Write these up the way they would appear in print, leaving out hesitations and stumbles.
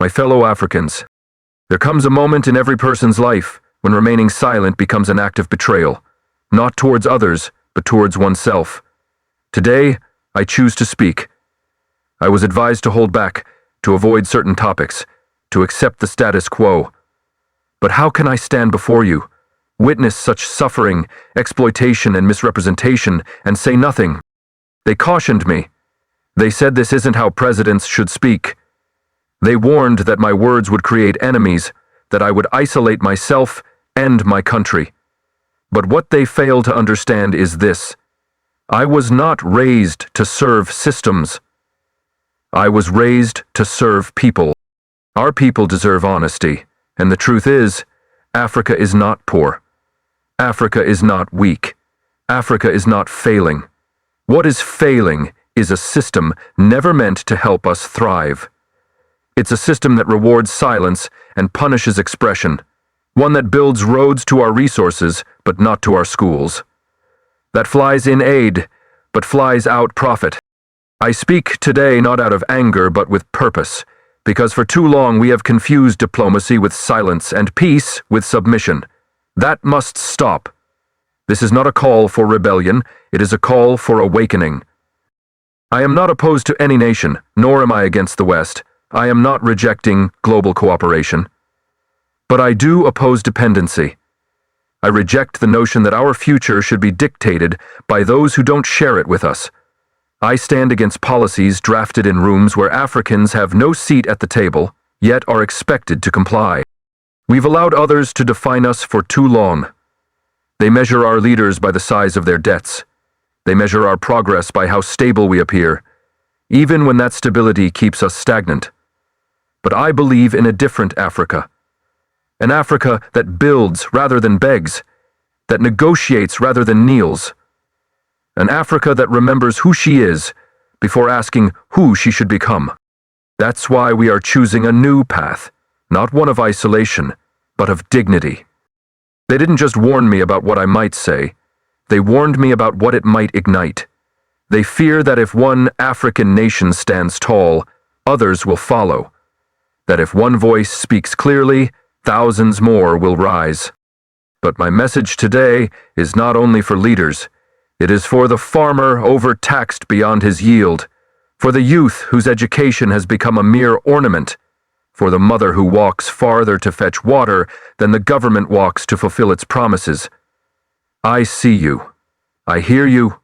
My fellow Africans, there comes a moment in every person's life when remaining silent becomes an act of betrayal, not towards others, but towards oneself. Today, I choose to speak. I was advised to hold back, to avoid certain topics, to accept the status quo. But how can I stand before you, witness such suffering, exploitation, and misrepresentation, and say nothing? They cautioned me. They said this isn't how presidents should speak. They warned that my words would create enemies, that I would isolate myself and my country. But what they fail to understand is this: I was not raised to serve systems. I was raised to serve people. Our people deserve honesty, and the truth is, Africa is not poor. Africa is not weak. Africa is not failing. What is failing is a system never meant to help us thrive. It's a system that rewards silence and punishes expression, one that builds roads to our resources but not to our schools, that flies in aid but flies out profit. I speak today not out of anger but with purpose, because for too long we have confused diplomacy with silence and peace with submission. That must stop. This is not a call for rebellion, it is a call for awakening. I am not opposed to any nation, nor am I against the West. I am not rejecting global cooperation. But I do oppose dependency. I reject the notion that our future should be dictated by those who don't share it with us. I stand against policies drafted in rooms where Africans have no seat at the table, yet are expected to comply. We've allowed others to define us for too long. They measure our leaders by the size of their debts. They measure our progress by how stable we appear, even when that stability keeps us stagnant. But I believe in a different Africa. An Africa that builds rather than begs, that negotiates rather than kneels. An Africa that remembers who she is before asking who she should become. That's why we are choosing a new path, not one of isolation, but of dignity. They didn't just warn me about what I might say, they warned me about what it might ignite. They fear that if one African nation stands tall, others will follow. That if one voice speaks clearly, thousands more will rise. But my message today is not only for leaders. It is for the farmer overtaxed beyond his yield, for the youth whose education has become a mere ornament, for the mother who walks farther to fetch water than the government walks to fulfill its promises. I see you, I hear you,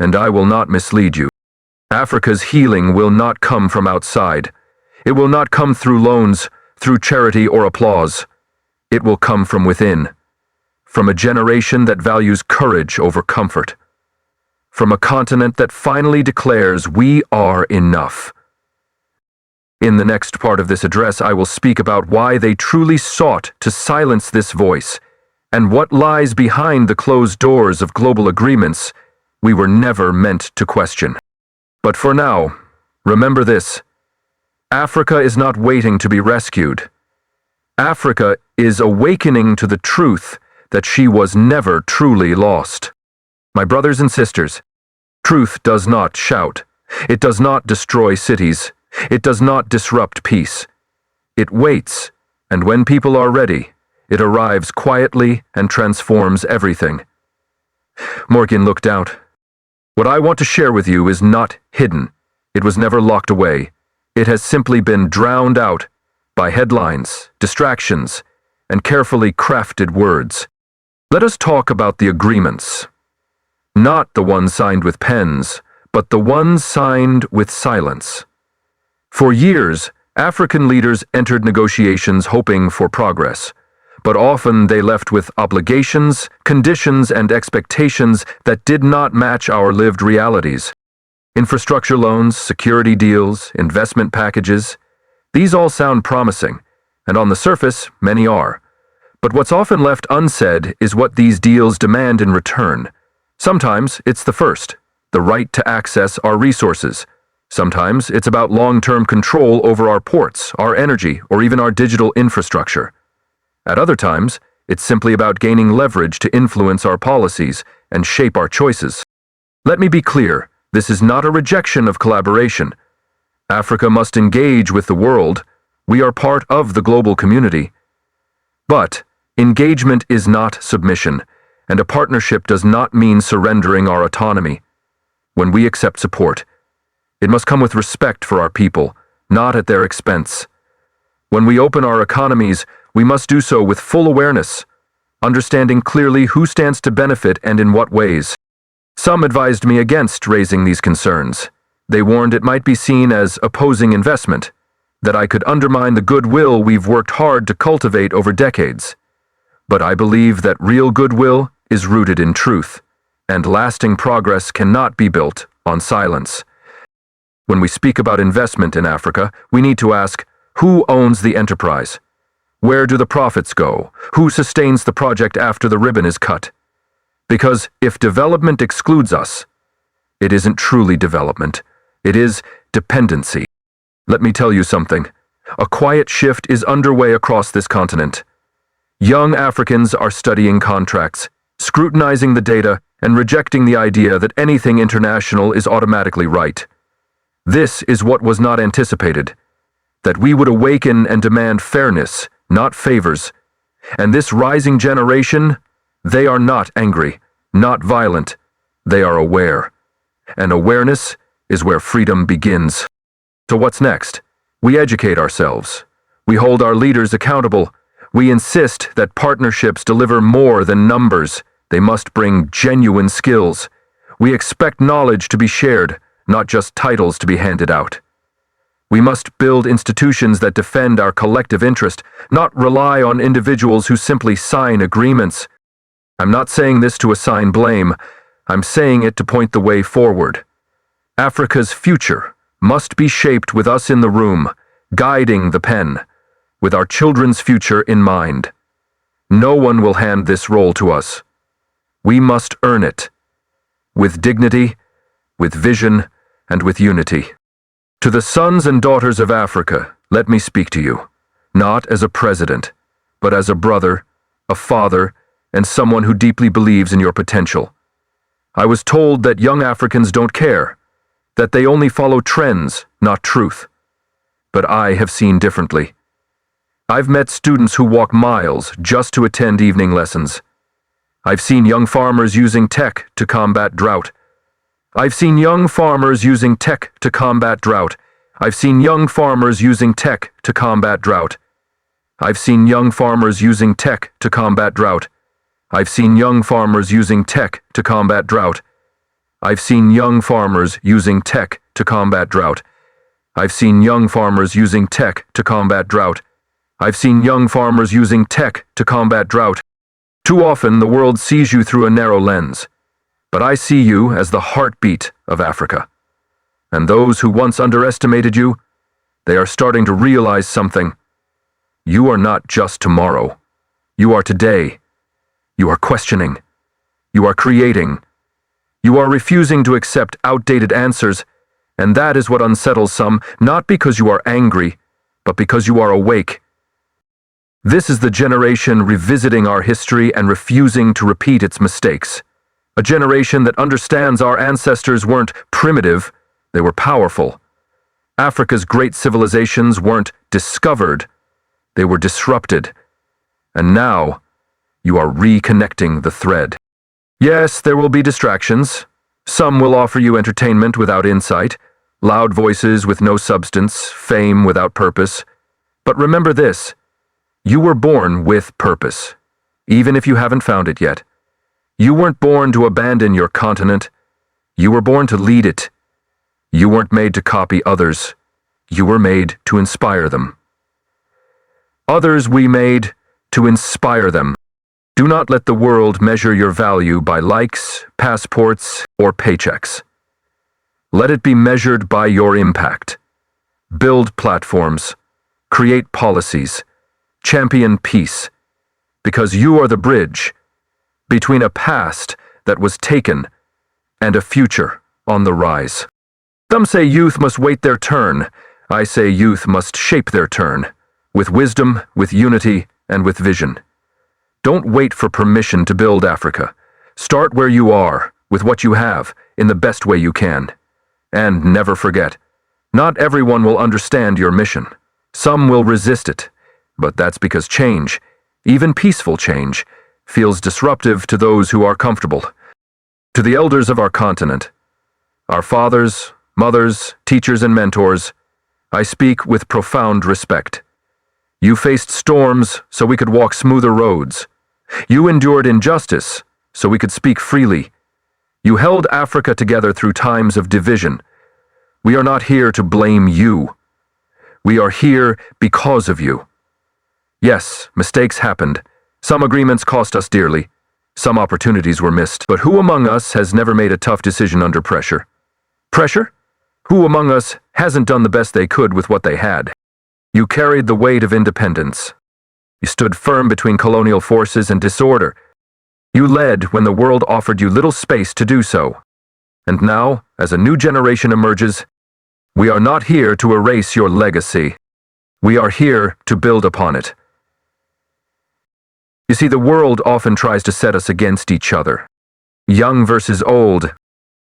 and I will not mislead you. Africa's healing will not come from outside. It will not come through loans, through charity or applause. It will come from within, from a generation that values courage over comfort, from a continent that finally declares we are enough. In the next part of this address, I will speak about why they truly sought to silence this voice, and what lies behind the closed doors of global agreements we were never meant to question. But for now, remember this: Africa is not waiting to be rescued. Africa is awakening to the truth that she was never truly lost. My brothers and sisters, truth does not shout. It does not destroy cities. It does not disrupt peace. It waits, and when people are ready, it arrives quietly and transforms everything. Morgan looked out. What I want to share with you is not hidden. It was never locked away. It has simply been drowned out by headlines, distractions, and carefully crafted words. Let us talk about the agreements. Not the ones signed with pens, but the ones signed with silence. For years, African leaders entered negotiations hoping for progress, but often they left with obligations, conditions, and expectations that did not match our lived realities. Infrastructure loans, security deals, investment packages, these all sound promising, and on the surface, many are. But what's often left unsaid is what these deals demand in return. Sometimes it's the first, the right to access our resources. Sometimes it's about long-term control over our ports, our energy, or even our digital infrastructure. At other times, it's simply about gaining leverage to influence our policies and shape our choices. Let me be clear, this is not a rejection of collaboration. Africa must engage with the world, We are part of the global community. But engagement is not submission, and a partnership does not mean surrendering our autonomy. When we accept support, it must come with respect for our people, not at their expense. When we open our economies, we must do so with full awareness, understanding clearly who stands to benefit and in what ways. Some advised me against raising these concerns. They warned it might be seen as opposing investment, that I could undermine the goodwill we've worked hard to cultivate over decades. But I believe that real goodwill is rooted in truth, and lasting progress cannot be built on silence. When we speak about investment in Africa, we need to ask, who owns the enterprise? Where do the profits go? Who sustains the project after the ribbon is cut? Because if development excludes us, it isn't truly development. It is dependency. Let me tell you something. A quiet shift is underway across this continent. Young Africans are studying contracts, scrutinizing the data, and rejecting the idea that anything international is automatically right. This is what was not anticipated, that we would awaken and demand fairness, not favors. And this rising generation, they are not angry, not violent. They are aware. And awareness is where freedom begins. So what's next? We educate ourselves. We hold our leaders accountable. We insist that partnerships deliver more than numbers. They must bring genuine skills. We expect knowledge to be shared, not just titles to be handed out. We must build institutions that defend our collective interest, not rely on individuals who simply sign agreements. I'm not saying this to assign blame. I'm saying it to point the way forward. Africa's future must be shaped with us in the room, guiding the pen, with our children's future in mind. No one will hand this role to us. We must earn it, with dignity, with vision, and with unity. To the sons and daughters of Africa, let me speak to you, not as a president, but as a brother, a father, and someone who deeply believes in your potential. I was told that young Africans don't care, that they only follow trends, not truth. But I have seen differently. I've met students who walk miles just to attend evening lessons. I've seen young farmers using tech to combat drought. I've seen young farmers using tech to combat drought. I've seen young farmers using tech to combat drought. I've seen young farmers using tech to combat drought. I've seen young farmers using tech to combat drought. I've seen young farmers using tech to combat drought. I've seen young farmers using tech to combat drought. I've seen young farmers using tech to combat drought. Too often the world sees you through a narrow lens, but I see you as the heartbeat of Africa. And those who once underestimated you, they are starting to realize something. You are not just tomorrow. You are today. You are questioning. You are creating. You are refusing to accept outdated answers, and that is what unsettles some, not because you are angry, but because you are awake. This is the generation revisiting our history and refusing to repeat its mistakes. A generation that understands our ancestors weren't primitive, they were powerful. Africa's great civilizations weren't discovered, they were disrupted. And now, you are reconnecting the thread. Yes, there will be distractions. Some will offer you entertainment without insight, loud voices with no substance, fame without purpose. But remember this, you were born with purpose, even if you haven't found it yet. You weren't born to abandon your continent. You were born to lead it. You weren't made to copy others. You were made to inspire them. Others we made to inspire them. Do not let the world measure your value by likes, passports, or paychecks. Let it be measured by your impact. Build platforms, create policies, champion peace, because you are the bridge between a past that was taken and a future on the rise. Some say youth must wait their turn. I say youth must shape their turn, with wisdom, with unity, and with vision. Don't wait for permission to build Africa. Start where you are, with what you have, in the best way you can. And never forget, not everyone will understand your mission, Some will resist it, but that's because change, even peaceful change, feels disruptive to those who are comfortable. To the elders of our continent, our fathers, mothers, teachers, and mentors, I speak with profound respect. You faced storms so we could walk smoother roads. You endured injustice so we could speak freely. You held Africa together through times of division. We are not here to blame you. We are here because of you. Yes, mistakes happened. Some agreements cost us dearly. Some opportunities were missed. But who among us has never made a tough decision under pressure? Pressure? Who among us hasn't done the best they could with what they had? You carried the weight of independence. You stood firm between colonial forces and disorder. You led when the world offered you little space to do so. And now, as a new generation emerges, we are not here to erase your legacy. We are here to build upon it. You see, the world often tries to set us against each other. Young versus old.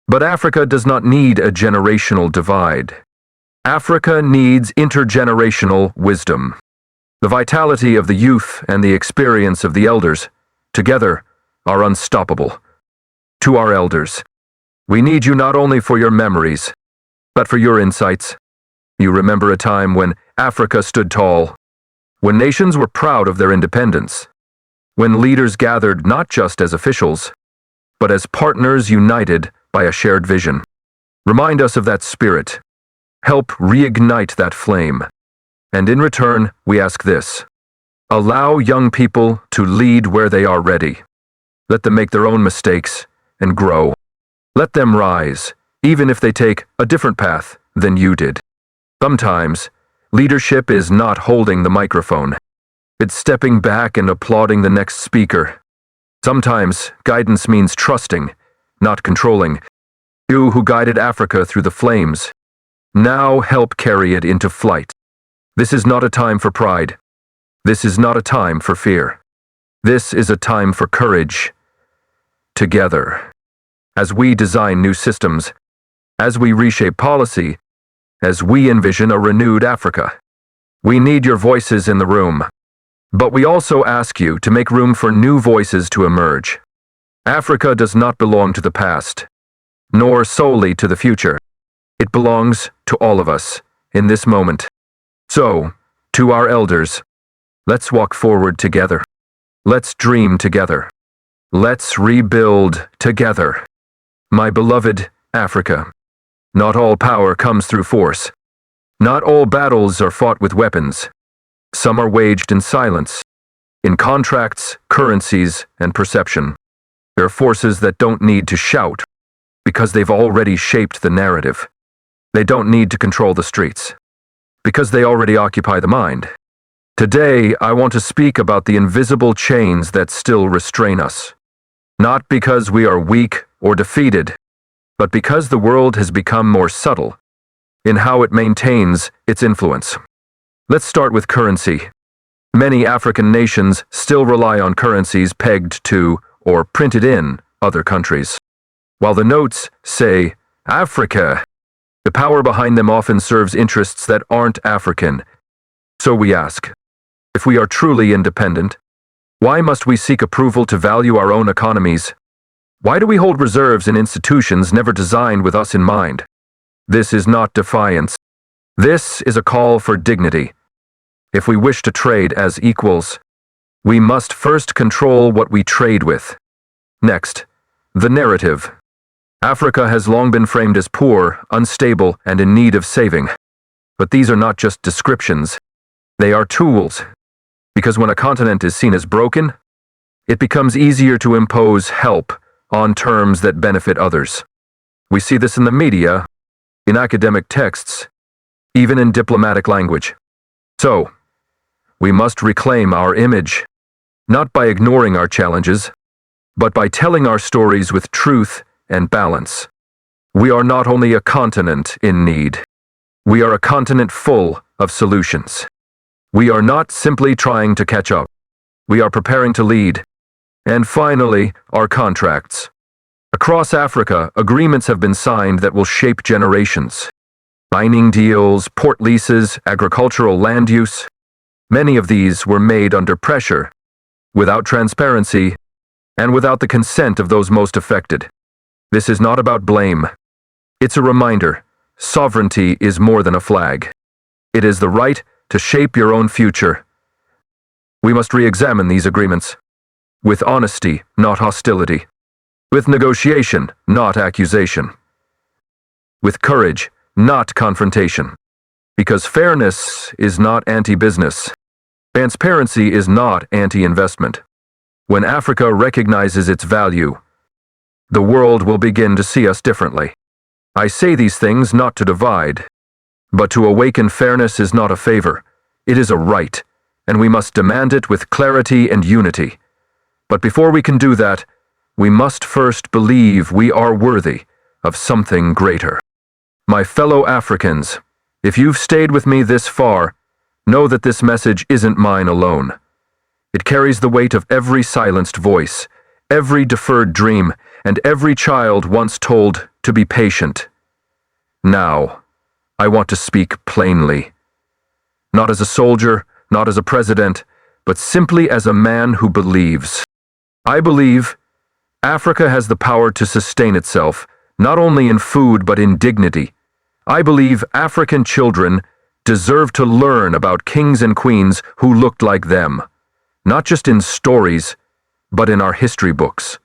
But Africa does not need a generational divide. Africa needs intergenerational wisdom. The vitality of the youth and the experience of the elders, together, are unstoppable. To our elders, we need you not only for your memories, but for your insights. You remember a time when Africa stood tall, when nations were proud of their independence, when leaders gathered not just as officials, but as partners united by a shared vision. Remind us of that spirit. Help reignite that flame. And in return, we ask this: allow young people to lead where they are ready. Let them make their own mistakes and grow. Let them rise, even if they take a different path than you did. Sometimes, leadership is not holding the microphone. It's stepping back and applauding the next speaker. Sometimes, guidance means trusting, not controlling. You who guided Africa through the flames, now help carry it into flight. This is not a time for pride. This is not a time for fear. This is a time for courage. Together. As we design new systems, as we reshape policy, as we envision a renewed Africa. We need your voices in the room. But we also ask you to make room for new voices to emerge. Africa does not belong to the past, nor solely to the future. It belongs to all of us in this moment. So, to our elders, let's walk forward together. Let's dream together. Let's rebuild together. My beloved Africa, not all power comes through force. Not all battles are fought with weapons. Some are waged in silence, in contracts, currencies, and perception. There are forces that don't need to shout, because they've already shaped the narrative. They don't need to control the streets, because they already occupy the mind. Today, I want to speak about the invisible chains that still restrain us. Not because we are weak or defeated, but because the world has become more subtle in how it maintains its influence. Let's start with currency. Many African nations still rely on currencies pegged to or printed in other countries. While the notes say, Africa, the power behind them often serves interests that aren't African. So we ask, if we are truly independent, why must we seek approval to value our own economies? Why do we hold reserves in institutions never designed with us in mind? This is not defiance. This is a call for dignity. If we wish to trade as equals, we must first control what we trade with. Next, the narrative. Africa has long been framed as poor, unstable, and in need of saving. But these are not just descriptions. They are tools. Because when a continent is seen as broken, it becomes easier to impose help on terms that benefit others. We see this in the media, in academic texts, even in diplomatic language. So, we must reclaim our image, not by ignoring our challenges, but by telling our stories with truth and balance. We are not only a continent in need, we are a continent full of solutions. We are not simply trying to catch up. We are preparing to lead. And finally, our contracts. Across Africa, agreements have been signed that will shape generations. Mining deals, port leases, agricultural land use. Many of these were made under pressure, without transparency, and without the consent of those most affected. This is not about blame. It's a reminder. Sovereignty is more than a flag. It is the right to shape your own future. We must re-examine these agreements. With honesty, not hostility. With negotiation, not accusation. With courage, not confrontation. Because fairness is not anti-business. Transparency is not anti-investment. When Africa recognizes its value, the world will begin to see us differently. I say these things not to divide, but to awaken fairness is not a favor. It is a right, and we must demand it with clarity and unity. But before we can do that, we must first believe we are worthy of something greater. My fellow Africans, if you've stayed with me this far, know that this message isn't mine alone. It carries the weight of every silenced voice, every deferred dream, and every child once told to be patient. Now, I want to speak plainly. Not as a soldier, not as a president, but simply as a man who believes. I believe Africa has the power to sustain itself, not only in food but in dignity. I believe African children deserve to learn about kings and queens who looked like them, not just in stories, but in our history books.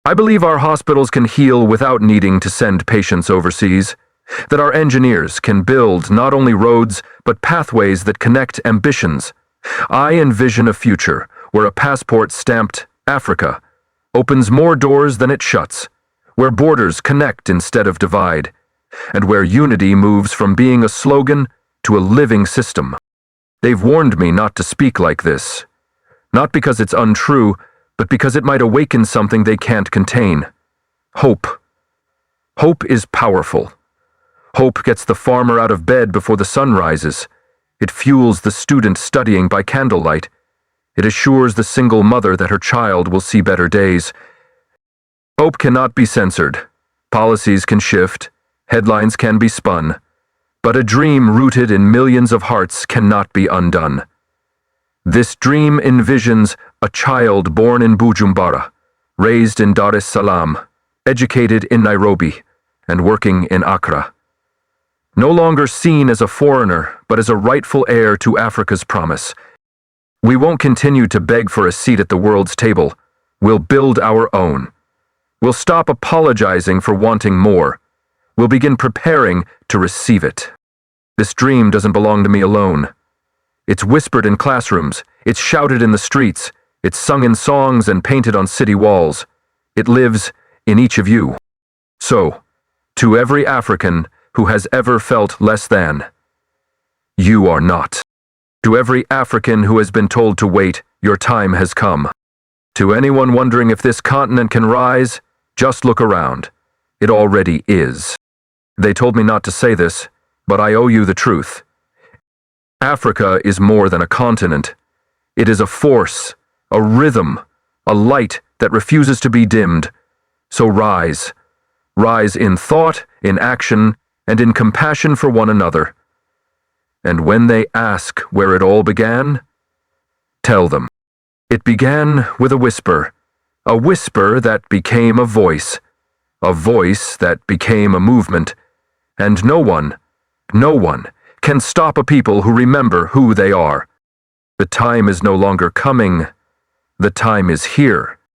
I believe our hospitals can heal without needing to send patients overseas, that our engineers can build not only roads, but pathways that connect ambitions. I envision a future where a passport stamped Africa opens more doors than it shuts, where borders connect instead of divide, and where unity moves from being a slogan to a living system. They've warned me not to speak like this, not because it's untrue, but because it might awaken something they can't contain. Hope. Hope is powerful. Hope gets the farmer out of bed before the sun rises. It fuels the student studying by candlelight. It assures the single mother that her child will see better days. Hope cannot be censored. Policies can shift. Headlines can be spun. But a dream rooted in millions of hearts cannot be undone. This dream envisions a child born in Bujumbura, raised in Dar es Salaam, educated in Nairobi, and working in Accra. No longer seen as a foreigner, but as a rightful heir to Africa's promise. We won't continue to beg for a seat at the world's table. We'll build our own. We'll stop apologizing for wanting more. We'll begin preparing to receive it. This dream doesn't belong to me alone. It's whispered in classrooms. It's shouted in the streets. It's sung in songs and painted on city walls. It lives in each of you. So, to every African who has ever felt less than, you are not. To every African who has been told to wait, your time has come. To anyone wondering if this continent can rise, just look around. It already is. They told me not to say this, but I owe you the truth. Africa is more than a continent. It is a force, a rhythm, a light that refuses to be dimmed. So rise. Rise in thought, in action, and in compassion for one another. And when they ask where it all began, tell them. It began with a whisper that became a voice that became a movement, and no one can stop a people who remember who they are. The time is no longer coming, the time is here.